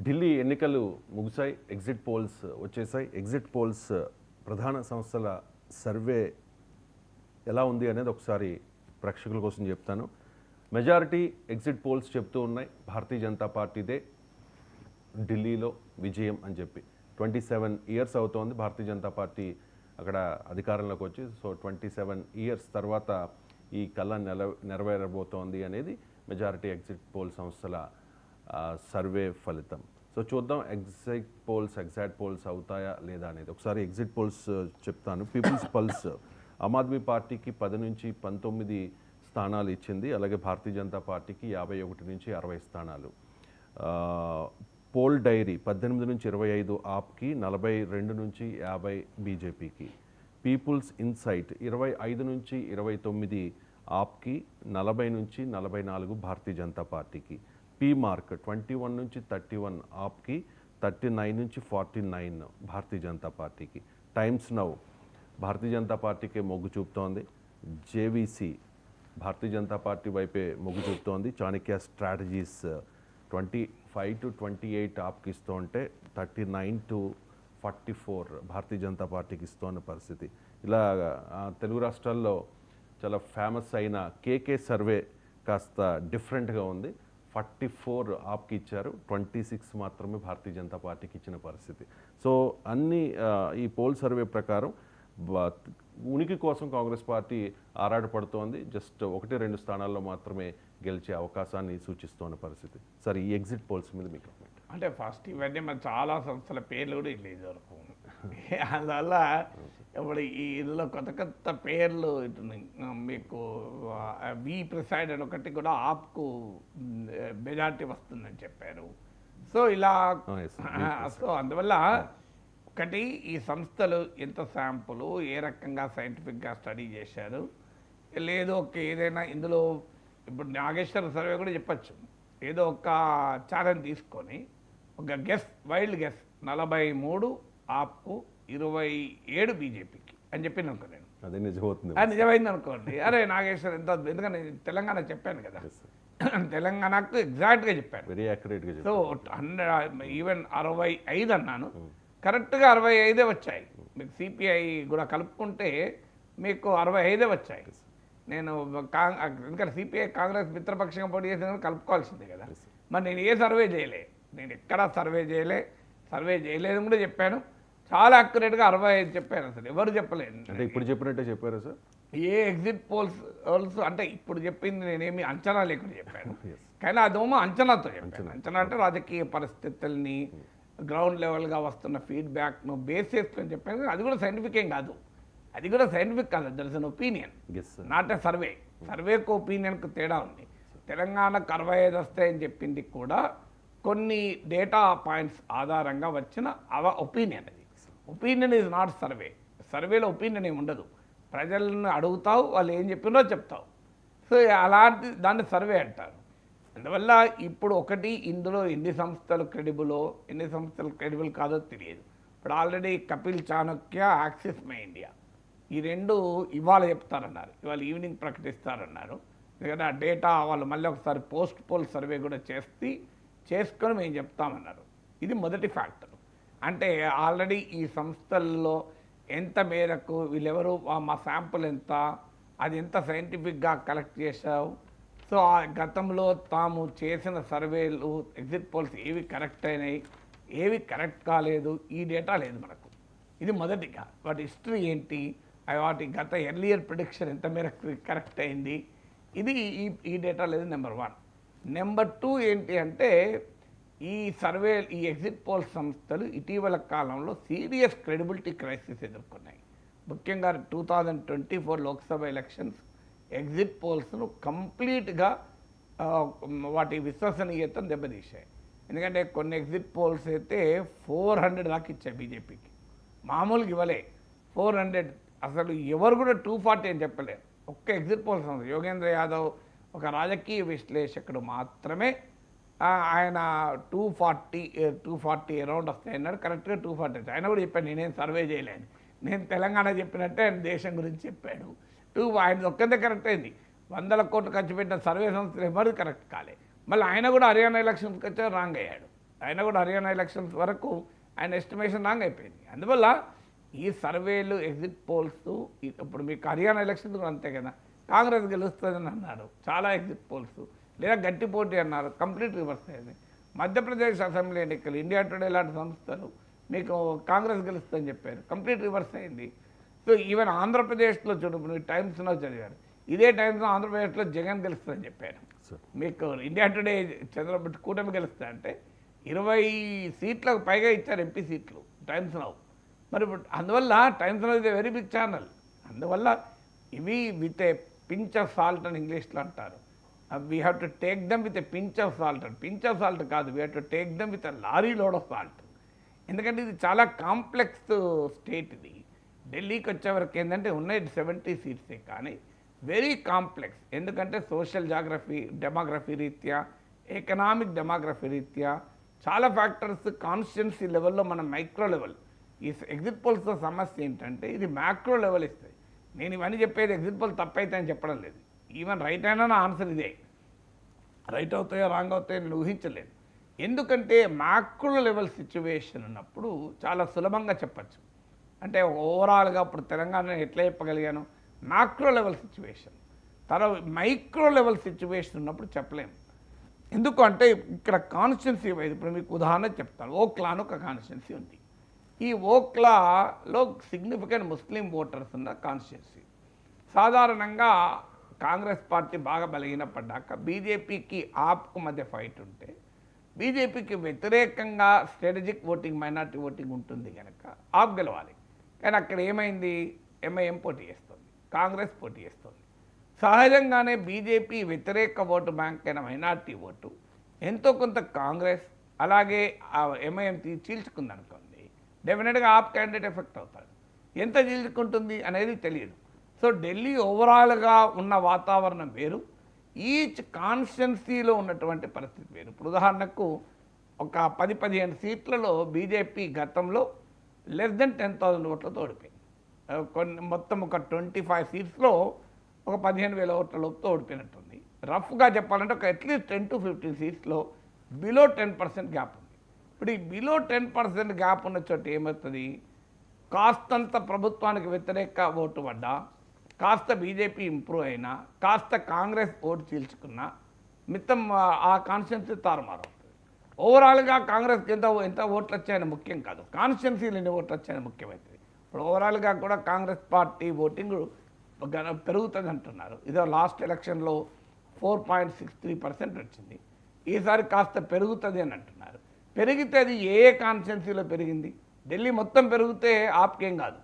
ఢిల్లీ ఎన్నికలు ముగిశాయి, exit polls వచ్చేసాయి. ఎగ్జిట్ పోల్స్ ప్రధాన సంస్థల సర్వే ఎలా ఉంది అనేది ఒకసారి ప్రేక్షకుల కోసం చెప్తాను. మెజారిటీ ఎగ్జిట్ పోల్స్ చెప్తూ ఉన్నాయి భారతీయ జనతా పార్టీదే ఢిల్లీలో విజయం అని చెప్పి. 27 ఇయర్స్ అవుతోంది భారతీయ జనతా పార్టీ అక్కడ అధికారంలోకి వచ్చి. సో 27 ఇయర్స్ తర్వాత ఈ కళ నెరవేరబోతోంది అనేది మెజారిటీ ఎగ్జిట్ పోల్ సంస్థల సర్వే ఫలితం. సో చూద్దాం ఎగ్జాక్ట్ పోల్స్ అవుతాయా లేదా అనేది. ఒకసారి ఎగ్జిట్ పోల్స్ చెప్తాను. పీపుల్స్ పల్స్ ఆమ్ ఆద్మీ పార్టీకి 10 నుంచి 19 స్థానాలు ఇచ్చింది. అలాగే భారతీయ జనతా పార్టీకి 51 నుంచి 60 స్థానాలు. పోల్ డైరీ 18 నుంచి 25 ఆప్కి, 42 నుంచి 50 బీజేపీకి. పీపుల్స్ ఇన్సైట్ 25 నుంచి 29 ఆప్కి, 40 నుంచి 44 భారతీయ జనతా పార్టీకి. పీ మార్క్ 21 నుంచి 31 ఆప్కి, 39 నుంచి 49 భారతీయ జనతా పార్టీకి. టైమ్స్ నౌ భారతీయ జనతా పార్టీకే మొగ్గు చూపుతోంది. జేవీసీ భారతీయ జనతా పార్టీ వైపే మొగ్గు చూపుతోంది. చాణక్య స్ట్రాటజీస్ 25 to 28 ఆప్కి ఇస్తూ ఉంటే 39 to 44 భారతీయ జనతా పార్టీకి ఇస్తున్న పరిస్థితి. ఇలా తెలుగు రాష్ట్రాల్లో చాలా ఫేమస్ అయిన కేకే సర్వే కాస్త డిఫరెంట్గా ఉంది. 44 ఆప్కి ఇచ్చారు, 26 మాత్రమే భారతీయ జనతా పార్టీకి ఇచ్చిన పరిస్థితి. సో అన్ని ఈ పోల్ సర్వే ప్రకారం ఉనికి కోసం కాంగ్రెస్ పార్టీ ఆరాటపడుతోంది. జస్ట్ 1-2 స్థానాల్లో మాత్రమే గెలిచే అవకాశాన్ని సూచిస్తున్న పరిస్థితి. సరే, ఈ ఎగ్జిట్ పోల్స్ మీద మీకు అంటే ఫస్ట్ ఇవన్నీ మన చాలా సంస్థల పేర్లు కూడా లేదు వరకు. అందువల్ల ఇప్పుడు ఇందులో కొత్త కొత్త పేర్లు మీకు వి ప్రిసైడ్ అని ఒకటి కూడా ఆప్కు మెజార్టీ వస్తుందని చెప్పారు. సో ఇలా సో అందువల్ల ఒకటి ఈ సంస్థలు ఎంత శాంపుల్ ఏ రకంగా సైంటిఫిక్గా స్టడీ చేశారు లేదో ఏదైనా ఇందులో ఇప్పుడు నాగేశ్వర సర్వే కూడా చెప్పచ్చు. ఏదో ఒక ఛానల్ తీసుకొని ఒక వైల్డ్ గెస్ 43 ఆప్కు 27 బీజేపీకి అని చెప్పిన అనుకో నేను. అదే నిజమవుతుంది. అది నిజమైంది అనుకోండి. అరే నాగేశ్వర్ ఎంత, ఎందుకంటే తెలంగాణ చెప్పాను కదా, తెలంగాణకు ఎగ్జాక్ట్గా చెప్పాను, వెరీ యాక్యురేట్గా. సో 100 ఈవెన్ 65 అన్నాను, కరెక్ట్గా 65 వచ్చాయి. మీకు సిపిఐ కూడా కలుపుకుంటే మీకు 65 వచ్చాయి. నేను ఎందుకంటే సిపిఐ కాంగ్రెస్ మిత్రపక్షంగా పోటీ చేసిన కలుపుకోవాల్సిందే కదా. మరి నేను ఏ సర్వే చేయలే, నేను ఎక్కడా సర్వే చేయలేదు కూడా చెప్పాను. చాలా అక్యురేట్గా 65 చెప్పాను. అసలు ఎవరు చెప్పలేదు. అంటే ఇప్పుడు చెప్పినట్టే చెప్పారు సార్. ఏ ఎగ్జిట్ పోల్స్ అంటే ఇప్పుడు చెప్పింది నేనేమి అంచనా లేకుండా చెప్పాను. కానీ అదేమో అంచనాతో చెప్పాను. అంచనా అంటే రాజకీయ పరిస్థితుల్ని గ్రౌండ్ లెవెల్గా వస్తున్న ఫీడ్బ్యాక్ను బేస్ చేసుకొని చెప్పాను. అది కూడా సైంటిఫిక్ ఏం కాదు, అది కూడా సైంటిఫిక్ కాదు. That is an opinion, not a survey. సర్వేకు ఒపీనియన్కు తేడా ఉంది. తెలంగాణకు 65 వస్తాయని చెప్పింది కూడా కొన్ని డేటా పాయింట్స్ ఆధారంగా వచ్చిన ఒపీనియన్. అది ఒపీనియన్ ఈజ్ నాట్ సర్వే. సర్వేలో ఒపీనియన్ ఏమి ఉండదు. ప్రజలను అడుగుతావు, వాళ్ళు ఏం చెప్పినో చెప్తావు. సో అలాంటి దాన్ని సర్వే అంటారు. అందువల్ల ఇప్పుడు ఒకటి ఇందులో ఎన్ని సంస్థలు క్రెడిబులో ఎన్ని సంస్థలు క్రెడిబుల్ కాదో తెలియదు. ఇప్పుడు already Kapil Chanakya, axis my India ఈ రెండు ఇవాళ చెప్తారన్నారు, ఇవాళ ఈవినింగ్ ప్రకటిస్తారన్నారు. ఎందుకంటే ఆ డేటా వాళ్ళు మళ్ళీ ఒకసారి పోస్ట్ పోల్ సర్వే కూడా చేసుకొని మేము చెప్తామన్నారు. ఇది మొదటి ఫ్యాక్టర్. అంటే ఆల్రెడీ ఈ సంస్థల్లో ఎంత మేరకు వీళ్ళెవరు, మా శాంపుల్ ఎంత, అది ఎంత సైంటిఫిక్గా కలెక్ట్ చేశావు, సో ఆ గతంలో తాము చేసిన సర్వేలు ఎగ్జిట్ పోల్స్ ఏవి కరెక్ట్ అయినాయి ఏవి కరెక్ట్ కాలేదు, ఈ డేటా లేదు మనకు. ఇది మొదటిగా. వాటి హిస్టరీ ఏంటి, వాటి గత ఎర్లియర్ ప్రిడిక్షన్ ఎంత మేరకు కరెక్ట్ అయింది, ఇది ఈ డేటా లేదు. నెంబర్ 1. నెంబర్ 2 ఏంటి అంటే ఈ ఎగ్జిట్ పోల్ సంస్థలు ఇటీవల కాలంలో సీరియస్ క్రెడిబిలిటీ క్రైసిస్ ఎదుర్కొన్నాయి. ముఖ్యంగా 2024 లోక్సభ ఎలక్షన్స్ ఎగ్జిట్ పోల్స్ను కంప్లీట్గా వాటి విశ్వసనీయతను దెబ్బతీశాయి. ఎందుకంటే కొన్ని ఎగ్జిట్ పోల్స్ అయితే 400 దాకా ఇచ్చాయి బీజేపీకి, మామూలుగా ఇవ్వలే. 400 అసలు ఎవరు కూడా 240 అని చెప్పలేరు. ఒక్క ఎగ్జిట్ పోల్స్ సంస్థ యోగేంద్ర యాదవ్ ఒక రాజకీయ విశ్లేషకుడు మాత్రమే ఆయన 240 అరౌండ్ వస్తాయి అన్నాడు. కరెక్ట్గా 240. ఆయన కూడా చెప్పాను నేనేం సర్వే చేయలేను, నేను తెలంగాణ చెప్పినట్టే ఆయన దేశం గురించి చెప్పాడు. ఆయన ఒక్కదే కరెక్ట్ అయింది. 100 కోట్లు ఖర్చు పెట్టిన సర్వే సంస్థలు ఎవరు కరెక్ట్ కాలే. మళ్ళీ ఆయన కూడా హర్యానా ఎలక్షన్స్కి వచ్చారు, రాంగ్ అయ్యాడు. అయినా కూడా హర్యానా ఎలక్షన్స్ వరకు ఆయన ఎస్టిమేషన్ రాంగ్ అయిపోయింది. అందువల్ల ఈ సర్వేలు, ఎగ్జిట్ పోల్స్, ఇప్పుడు మీకు హర్యానా ఎలక్షన్స్ కూడా అంతే కదా, కాంగ్రెస్ గెలుస్తుందని అన్నారు చాలా ఎగ్జిట్ పోల్స్, లేదా గట్టి పోటీ అన్నారు, కంప్లీట్ రివర్స్ అయింది. మధ్యప్రదేశ్ అసెంబ్లీ ఎన్నికలు ఇండియా టుడే లాంటి సంస్థలు మీకు కాంగ్రెస్ గెలుస్తుందని చెప్పారు, కంప్లీట్ రివర్స్ అయింది. సో ఈవెన్ ఆంధ్రప్రదేశ్లో చూడు, మీరు టైమ్స్లో చదివారు, ఇదే టైమ్స్లో ఆంధ్రప్రదేశ్లో జగన్ గెలుస్తుందని చెప్పారు. మీకు ఇండియా టుడే చంద్రబాబు కూటమి గెలుస్తా అంటే 20 సీట్లకు పైగా ఇచ్చారు ఎంపీ సీట్లు టైమ్స్ నౌ. మరి అందువల్ల టైమ్స్ నౌ ఇది వెరీ బిగ్ ఛానల్. అందువల్ల ఇవి with a pinch of salt అని ఇంగ్లీష్లో అంటారు. We have to take them with a pinch of salt. And pinch of salt కాదు, we have to take them with a lorry load of salt. ఎందుకంటే ఇది చాలా complex state. ఇది ఢిల్లీకి వచ్చేవరకు ఏంటంటే ఉన్నాయి 70 సీట్సే, కానీ వెరీ కాంప్లెక్స్. ఎందుకంటే సోషల్ జాగ్రఫీ, డెమోగ్రఫీ రీత్యా, ఎకనామిక్ డెమోగ్రఫీ రీత్యా చాలా ఫ్యాక్టర్స్ కాన్స్టిట్యున్సీ లెవెల్లో, మన మైక్రో లెవెల్. ఈ ఎగ్జిట్ పోల్స్తో సమస్య ఏంటంటే ఇది మ్యాక్రో లెవెల్ ఇస్తుంది. నేను ఇవన్నీ చెప్పేది ఎగ్జిట్ పోల్ తప్పైతే అని చెప్పడం లేదు, ఈవెన్ రైట్ అయినా నా ఆన్సర్ ఇదే. రైట్ అవుతాయో రాంగ్ అవుతాయో నేను ఊహించలేదు. ఎందుకంటే మ్యాక్రో లెవెల్ సిచ్యువేషన్ ఉన్నప్పుడు చాలా సులభంగా చెప్పచ్చు. అంటే ఓవరాల్గా ఇప్పుడు తెలంగాణ ఎట్లా చెప్పగలిగాను, మ్యాక్రో లెవెల్ సిచ్యువేషన్. తర్వాత మైక్రో లెవెల్ సిచ్యువేషన్ ఉన్నప్పుడు చెప్పలేము. ఎందుకు అంటే ఇక్కడ కాన్స్టిట్యున్సీ వైజ్ ఇప్పుడు మీకు ఉదాహరణ చెప్తాను. ఓక్లా అని ఒక కాన్స్టిట్యున్సీ ఉంది. ఈ ఓక్లాలో సిగ్నిఫికెంట్ ముస్లిం ఓటర్స్ ఉన్న కాన్స్టిట్యున్సీ. సాధారణంగా కాంగ్రెస్ పార్టీ బాగా బలహీనపడ్డాక బీజేపీకి ఆప్కు మధ్య ఫైట్ ఉంటే బీజేపీకి వ్యతిరేకంగా స్ట్రాటజిక్ ఓటింగ్, మైనార్టీ ఓటింగ్ ఉంటుంది కనుక ఆప్ గెలవాలి. కానీ అక్కడ ఏమైంది, ఎంఐఎం పోటీ చేస్తుంది, కాంగ్రెస్ పోటీ చేస్తుంది. సహజంగానే బీజేపీ వ్యతిరేక ఓటు బ్యాంక్ అయిన మైనార్టీ ఓటు ఎంతో కొంత కాంగ్రెస్ అలాగే ఎంఐఎం చీల్చుకుందనుకోండి, డెఫినెట్గా ఆప్ క్యాండిడేట్ ఎఫెక్ట్ అవుతాడు. ఎంత చీల్చుకుంటుంది అనేది తెలియదు. సో ఢిల్లీ ఓవరాల్గా ఉన్న వాతావరణం వేరు, ఈచ్ కాన్స్టిట్యున్సీలో ఉన్నటువంటి పరిస్థితి వేరు. ఇప్పుడు ఉదాహరణకు ఒక 10-15 సీట్లలో బీజేపీ గతంలో లెస్ దెన్ 10,000 ఓట్లతో ఓడిపోయింది. మొత్తం ఒక 25 సీట్స్లో ఒక 15,000 ఓట్ల లోపుతో ఓడిపోయినట్టుంది. రఫ్గా చెప్పాలంటే ఒక అట్లీస్ట్ 10 to 15 సీట్స్లో బిలో 10% గ్యాప్ ఉంది. ఇప్పుడు ఈ బిలో 10% గ్యాప్ ఉన్న చోట ఏమవుతుంది, కాస్తంత ప్రభుత్వానికి వ్యతిరేక ఓటు పడ్డా, కాస్త బీజేపీ ఇంప్రూవ్ అయినా, కాస్త కాంగ్రెస్ ఓటు చీల్చుకున్నా మిత్తం ఆ కాన్స్టిట్యున్సీ తారుమారు అవుతుంది. ఓవరాల్గా కాంగ్రెస్కి ఎంత ఓట్లు వచ్చాయని ముఖ్యం కాదు, కాన్స్టిట్యున్సీలు ఎన్ని ఓట్లు వచ్చాయని ముఖ్యమవుతుంది. ఇప్పుడు ఓవరాల్గా కూడా కాంగ్రెస్ పార్టీ ఓటింగ్ పెరుగుతుంది అంటున్నారు. ఇదో లాస్ట్ ఎలక్షన్లో 4.63% వచ్చింది. ఈసారి కాస్త పెరుగుతుంది అని అంటున్నారు. పెరిగితే అది ఏ కాన్స్టిట్యున్సీలో పెరిగింది, ఢిల్లీ మొత్తం పెరిగితే ఆప్కేం కాదు,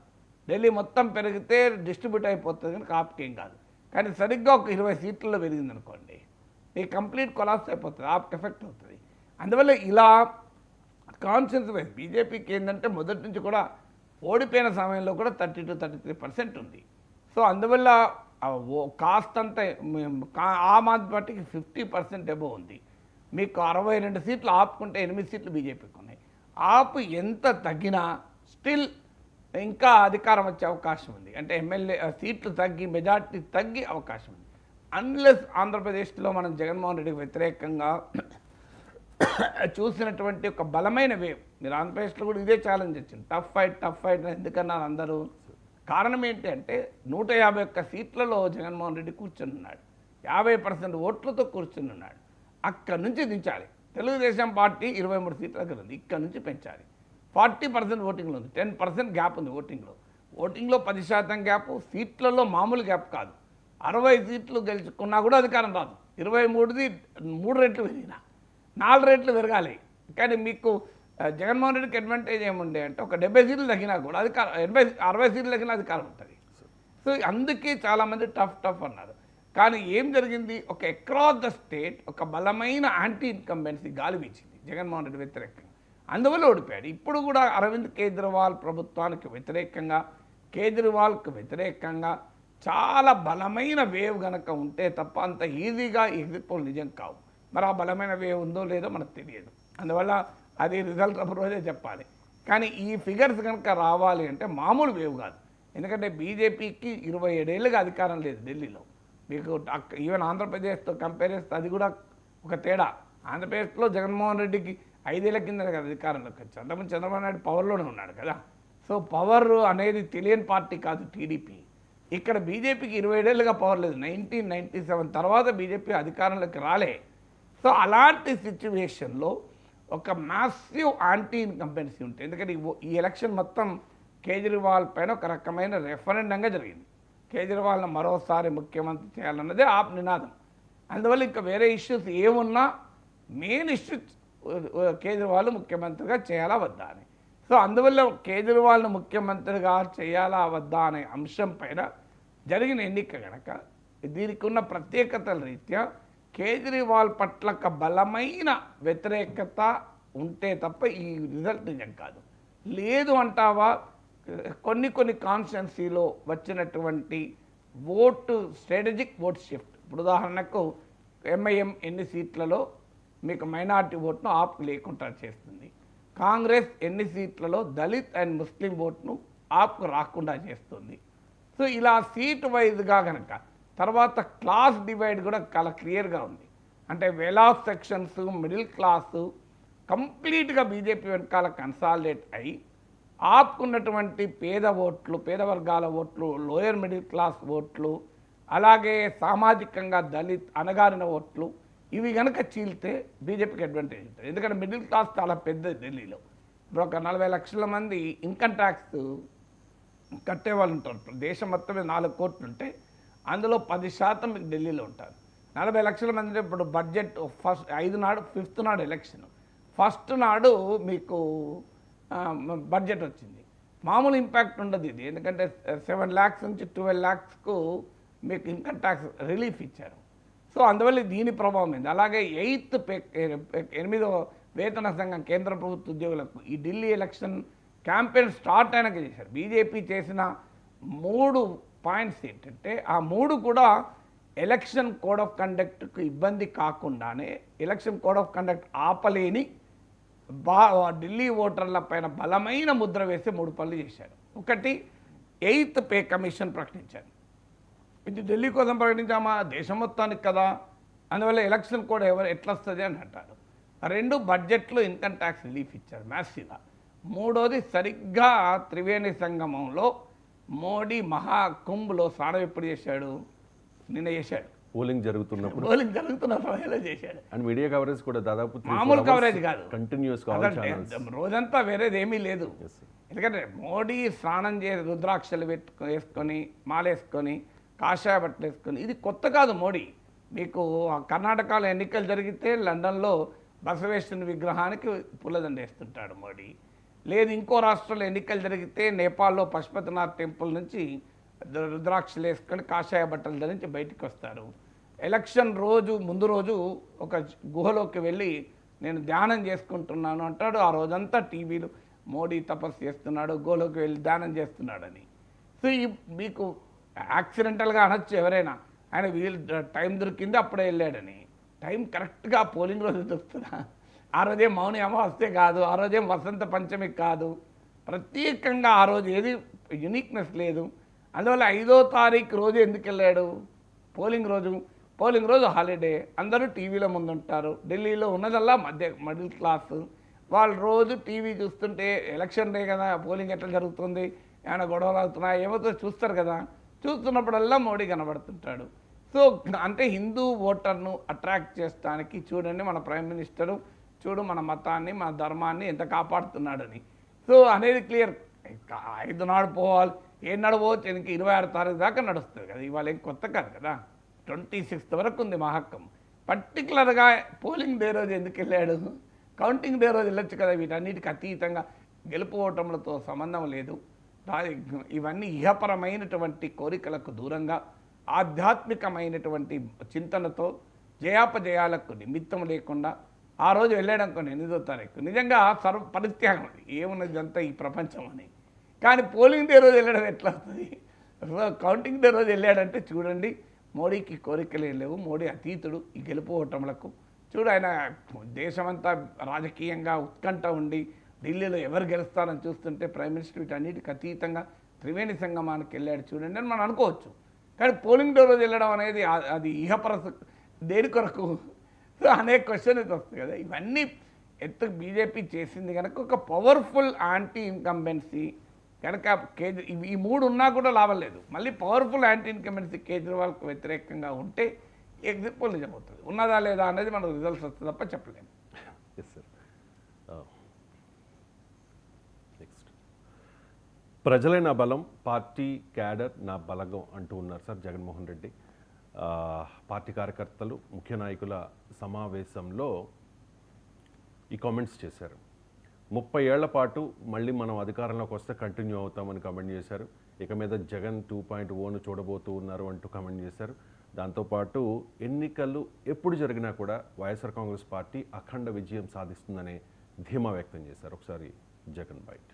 ఢిల్లీ మొత్తం పెరిగితే డిస్ట్రిబ్యూట్ అయిపోతుంది కనుక ఆప్కేం కాదు. కానీ సరిగ్గా ఒక 20 సీట్లలో పెరిగింది అనుకోండి, ఈ కంప్లీట్ కొలాప్స్ అయిపోతుంది, ఆప్కి ఎఫెక్ట్ అవుతుంది. అందువల్ల ఇలా కాన్స్టిట్యున్సీ వైజ్ బీజేపీకి ఏంటంటే మొదటి నుంచి కూడా ఓడిపోయిన సమయంలో కూడా 30 to 33% ఉంది. సో అందువల్ల కాస్తంత ఆమ్ ఆద్మీ పార్టీకి 50% ఎబో ఉంది. మీకు 62 సీట్లు ఆపుకుంటే 8 సీట్లు బీజేపీకి ఉన్నాయి. ఆపు ఎంత తగ్గినా స్టిల్ ఇంకా అధికారం వచ్చే అవకాశం ఉంది. అంటే ఎమ్మెల్యే సీట్లు తగ్గి, మెజార్టీ తగ్గి అవకాశం ఉంది. అన్లెస్ ఆంధ్రప్రదేశ్లో మనం జగన్మోహన్ రెడ్డికి వ్యతిరేకంగా చూసినటువంటి ఒక బలమైన వేవ్, మీరు ఆంధ్రప్రదేశ్లో కూడా ఇదే ఛాలెంజ్ వచ్చింది, టఫ్ ఫైట్ ఎందుకన్నారు అందరూ. కారణం ఏంటి అంటే 151 సీట్లలో జగన్మోహన్ రెడ్డి కూర్చుని ఉన్నాడు, 50% ఓట్లతో కూర్చుని ఉన్నాడు. అక్కడి నుంచి దించాలి. తెలుగుదేశం పార్టీ 23 సీట్ల దగ్గర ఉంది, ఇక్కడ నుంచి పెంచాలి. 40% ఓటింగ్లో ఉంది, 10% గ్యాప్ ఉంది ఓటింగ్లో 10% గ్యాప్, సీట్లలో మామూలు గ్యాప్ కాదు. 60 సీట్లు గెలుచుకున్నా కూడా అధికారం రాదు. 23ది 3 రెట్లు పెరిగినా 4 రెట్లు పెరగాలి. కానీ మీకు జగన్మోహన్ రెడ్డికి అడ్వాంటేజ్ ఏముండే అంటే ఒక 70 సీట్లు తగ్గినా కూడా అధికారం, 60 సీట్లు తగ్గినా అధికారం ఉంటుంది. సో అందుకే చాలామంది టఫ్ అన్నారు. కానీ ఏం జరిగింది, ఒక అక్రాస్ ద స్టేట్ ఒక బలమైన యాంటీ ఇన్కంబెన్సీ గాలి వీచింది జగన్మోహన్ రెడ్డి వ్యతిరేకంగా, అందువల్ల ఓడిపోయాడు. ఇప్పుడు కూడా అరవింద్ కేజ్రీవాల్ ప్రభుత్వానికి వ్యతిరేకంగా, కేజ్రీవాల్కి వ్యతిరేకంగా చాలా బలమైన వేవ్ కనుక ఉంటే తప్ప అంత ఈజీగా ఎగ్జిట్ పోల్ నిజం కావు. మరి ఆ బలమైన వేవ్ ఉందో లేదో మనకు తెలియదు. అందువల్ల అది రిజల్ట్ రోజే చెప్పాలి. కానీ ఈ ఫిగర్స్ కనుక రావాలి అంటే మామూలు వేవ్ కాదు. ఎందుకంటే బీజేపీకి 27 ఏళ్ళుగా అధికారం లేదు ఢిల్లీలో. మీకు ఈవెన్ ఆంధ్రప్రదేశ్తో కంపేర్ చేస్తే అది కూడా ఒక తేడా. ఆంధ్రప్రదేశ్లో జగన్మోహన్ రెడ్డికి 5 ఏళ్ల కింద కదా అధికారంలోకి వచ్చి, అంతకుముందు చంద్రబాబు నాయుడు పవర్లోనే ఉన్నాడు కదా. సో పవర్ అనేది తెలియని పార్టీ కాదు టీడీపీ. ఇక్కడ బీజేపీకి 27 ఏళ్ళుగా పవర్ లేదు. 1997 తర్వాత బీజేపీ అధికారంలోకి రాలే. సో అలాంటి సిచ్యువేషన్లో ఒక మ్యాసివ్ యాంటీ ఇన్కంపెన్సీ ఉంటుంది. ఎందుకంటే ఈ ఎలక్షన్ మొత్తం కేజ్రీవాల్ పైన ఒక రకమైన రెఫరెండంగా జరిగింది. కేజ్రీవాల్ను మరోసారి ముఖ్యమంత్రి చేయాలన్నదే ఆప్ నినాదం. అందువల్ల ఇంకా వేరే ఇష్యూస్ ఏమున్నా మెయిన్ ఇష్యూ కేజ్రీవాల్ ముఖ్యమంత్రిగా చేయాలా వద్దా అని. సో అందువల్ల కేజ్రీవాల్ను ముఖ్యమంత్రిగా చేయాలా వద్దా అనే అంశం పైన జరిగిన ఎన్నిక కనుక దీనికి ఉన్న ప్రత్యేకతల రీత్యా కేజ్రీవాల్ పట్ల ఒక బలమైన వ్యతిరేకత ఉంటే తప్ప ఈ రిజల్ట్ నిజం కాదు. లేదు అంటావా, కొన్ని కాన్స్టిట్యున్సీలో వచ్చినటువంటి ఓటు స్ట్రాటజిక్ ఓట్ షిఫ్ట్. ఇప్పుడు ఉదాహరణకు ఎంఐఎం ఎన్ని సీట్లలో మీకు మైనార్టీ ఓట్ను ఆప్ లేకుండా చేస్తుంది. కాంగ్రెస్ ఎన్ని సీట్లలో దళిత్ అండ్ ముస్లిం ఓట్ను ఆప్కు రాకుండా చేస్తుంది. సో ఇలా సీట్ వైజ్గా కనుక తర్వాత క్లాస్ డివైడ్ కూడా చాలా క్లియర్గా ఉంది. అంటే well of sections, middle class కంప్లీట్గా బీజేపీ వెనకాల కన్సాలిడేట్ అయ్యి ఆపుకున్నటువంటి పేద ఓట్లు, పేద వర్గాల ఓట్లు, లోయర్ మిడిల్ క్లాస్ ఓట్లు, అలాగే సామాజికంగా దళిత్ అణగారిన ఓట్లు ఇవి కనుక చీల్తే బీజేపీకి అడ్వాంటేజ్ ఉంటుంది. ఎందుకంటే మిడిల్ క్లాస్ చాలా పెద్దది ఢిల్లీలో. ఇప్పుడు ఒక 40 లక్షల మంది ఇన్కమ్ ట్యాక్స్ కట్టేవాళ్ళు ఉంటారు. దేశం మొత్తం 4 కోట్లు ఉంటే అందులో 10% మీకు ఢిల్లీలో ఉంటారు. 40 లక్షల మంది. ఇప్పుడు బడ్జెట్ ఫస్ట్ 5 నాడు 5th నాడు ఎలక్షన్, ఫస్ట్ నాడు మీకు బడ్జెట్ వచ్చింది. మామూలు ఇంపాక్ట్ ఉండదు ఇది. ఎందుకంటే 7 lakhs నుంచి 12 lakhsకు మీకు ఇన్కమ్ ట్యాక్స్ రిలీఫ్ ఇచ్చారు. సో అందువల్ల దీని ప్రభావం ఏంది. అలాగే 8వ వేతన సంఘం కేంద్ర ప్రభుత్వ ఉద్యోగులకు ఈ ఢిల్లీ ఎలక్షన్ క్యాంపెయిన్ స్టార్ట్ అయినాక చేశారు. బీజేపీ చేసిన 3 పాయింట్స్ ఏంటంటే ఆ 3 కూడా ఎలక్షన్ కోడ్ ఆఫ్ కండక్ట్కు ఇబ్బంది కాకుండానే ఎలక్షన్ కోడ్ ఆఫ్ కండక్ట్ ఆపలేని ఢిల్లీ ఓటర్ల పైన బలమైన ముద్ర వేసి 3 పనులు చేశారు. ఒకటి 8th పే కమిషన్ ప్రకటించారు. ఇది ఢిల్లీ కోసం ప్రకటించామా, దేశం మొత్తానికి కదా, అందువల్ల ఎలక్షన్ కోడ్ ఎట్లా వస్తుంది అని అంటారు. 2 బడ్జెట్లో ఇన్కమ్ ట్యాక్స్ రిలీఫ్ ఇచ్చారు మ్యాసివ్గా. 3వది సరిగ్గా త్రివేణి సంగమంలో మోడీ మహాకుంభ్లో స్నానం ఎప్పుడు చేశాడు, నిన్న చేశాడు. పోలింగ్ జరుగుతున్నప్పుడు సమయంలో చేశాడు. అండ్ మీడియా కవరేజ్ కూడా దాదాపు మామూలు కవరేజ్ కాదు, కంటిన్యూస్ రోజంతా వేరేది ఏమీ లేదు. ఎందుకంటే మోడీ స్నానం చేసి రుద్రాక్షలు వేసుకొని మాలేసుకొని కాషాయ బట్టలు వేసుకొని, ఇది కొత్త కాదు మోడీ. మీకు కర్ణాటకలో ఎన్నికలు జరిగితే లండన్లో బసవేశ్వరుని విగ్రహానికి పూలదండ వేస్తుంటాడు మోడీ. లేదు ఇంకో రాష్ట్రంలో ఎన్నికలు జరిగితే నేపాల్లో పశుపతినాథ్ టెంపుల్ నుంచి రుద్రాక్షలు వేసుకొని కాషాయ బట్టలు ధరించి బయటికి వస్తారు. ఎలక్షన్ రోజు ముందు రోజు ఒక గుహలోకి వెళ్ళి నేను ధ్యానం చేసుకుంటున్నాను అంటాడు. ఆ రోజంతా టీవీలు మోడీ తపస్సు చేస్తున్నాడు, గుహలోకి వెళ్ళి ధ్యానం చేస్తున్నాడని. సో మీకు యాక్సిడెంటల్గా అనొచ్చు ఎవరైనా, ఆయన టైం దొరికింది అప్పుడే వెళ్ళాడని. టైం కరెక్ట్గా పోలింగ్ రోజు దొరుకుతుందా? ఆ రోజే మౌని అమావాస్య కాదు, ఆ రోజేం వసంత పంచమి కాదు, ప్రత్యేకంగా ఆ రోజు ఏది యునిక్నెస్ లేదు. అందువల్ల 5వ తారీఖు రోజు ఎందుకు వెళ్ళాడు? పోలింగ్ రోజు హాలిడే, అందరూ టీవీలో ముందుంటారు. ఢిల్లీలో ఉన్నదల్లా మిడిల్ క్లాస్ వాళ్ళు రోజు టీవీ చూస్తుంటే ఎలక్షన్ డే కదా, పోలింగ్ ఎట్లా జరుగుతుంది, ఏమైనా గొడవలు అవుతున్నాయి ఏమవుతుందో చూస్తారు కదా. చూస్తున్నప్పుడల్లా మోడీ కనబడుతుంటాడు. సో అంటే హిందూ ఓటర్ను అట్రాక్ట్ చేయడానికి చూడండి మన ప్రైమ్ మినిస్టరు, చూడు మన మతాన్ని మన ధర్మాన్ని ఎంత కాపాడుతున్నాడని. సో అనేది క్లియర్. 5 నాడు పోవాలి, 7 నాడు పోవచ్చు, ఇంక 26 తారీఖు దాకా నడుస్తుంది కదా. ఇవాళ ఏం కొత్త కాదు కదా, 26th వరకు ఉంది మహక్కం. పర్టికులర్గా పోలింగ్ డే రోజు ఎందుకు వెళ్ళాడు? కౌంటింగ్ డే రోజు వెళ్ళొచ్చు కదా. వీటన్నిటికి అతీతంగా గెలుపు ఓటములతో సంబంధం లేదు. ఇవన్నీ ఇహపరమైనటువంటి కోరికలకు దూరంగా ఆధ్యాత్మికమైనటువంటి చింతనతో జయాపజయాలకు నిమిత్తం లేకుండా ఆ రోజు వెళ్ళాడు అనుకోండి 8వ తారీఖు, నిజంగా పరిత్యాగం ఏమున్నది అంతా ఈ ప్రపంచం అని. కానీ పోలింగ్ డే రోజు వెళ్ళడం ఎట్లా వస్తుంది? కౌంటింగ్ డే రోజు వెళ్ళాడంటే చూడండి మోడీకి కోరికలు ఏం లేవు, మోడీ అతీతుడు ఈ గెలుపు ఓటములకు. చూడు ఆయన దేశమంతా రాజకీయంగా ఉత్కంఠ ఉండి ఢిల్లీలో ఎవరు గెలుస్తారని చూస్తుంటే ప్రైమ్ మినిస్టర్ వీటన్నిటికి అతీతంగా త్రివేణి సంగమానికి వెళ్ళాడు చూడండి అని మనం అనుకోవచ్చు. కానీ పోలింగ్ డే రోజు వెళ్ళడం అనేది అది ఇహపరస దేని కొరకు అనే క్వశ్చన్ అయితే వస్తుంది కదా. ఇవన్నీ ఎత్తు బీజేపీ చేసింది కనుక ఒక పవర్ఫుల్ యాంటీ ఇన్కంబెన్సీ కనుక ఈ మూడు ఉన్నా కూడా లాభం లేదు. మళ్ళీ పవర్ఫుల్ యాంటీ ఇన్కంబెన్సీ కేజ్రీవాల్కు వ్యతిరేకంగా ఉంటే ఎగ్జిట్ పోల్ నిజమవుతుంది. ఉన్నదా లేదా అనేది మనకు రిజల్ట్స్ వస్తుంది తప్ప చెప్పలేము. Yes sir. నెక్స్ట్, ప్రజలే నా బలం, పార్టీ క్యాడర్ నా బలగం అంటూ ఉన్నారు సార్ జగన్మోహన్ రెడ్డి. పార్టీ కార్యకర్తలు ముఖ్య నాయకుల సమావేశంలో ఈ కామెంట్స్ చేశారు. 30 ఏళ్ల పాటు మళ్ళీ మనం అధికారంలోకి వస్తే కంటిన్యూ అవుతామని కామెంట్ చేశారు. ఇక మీద జగన్ 2.0ను చూడబోతూ ఉన్నారు అంటూ కామెంట్ చేశారు. దాంతోపాటు ఎన్నికలు ఎప్పుడు జరిగినా కూడా వైఎస్ఆర్ కాంగ్రెస్ పార్టీ అఖండ విజయం సాధిస్తుందనే ధీమా వ్యక్తం చేశారు. ఒకసారి జగన్ బైట్.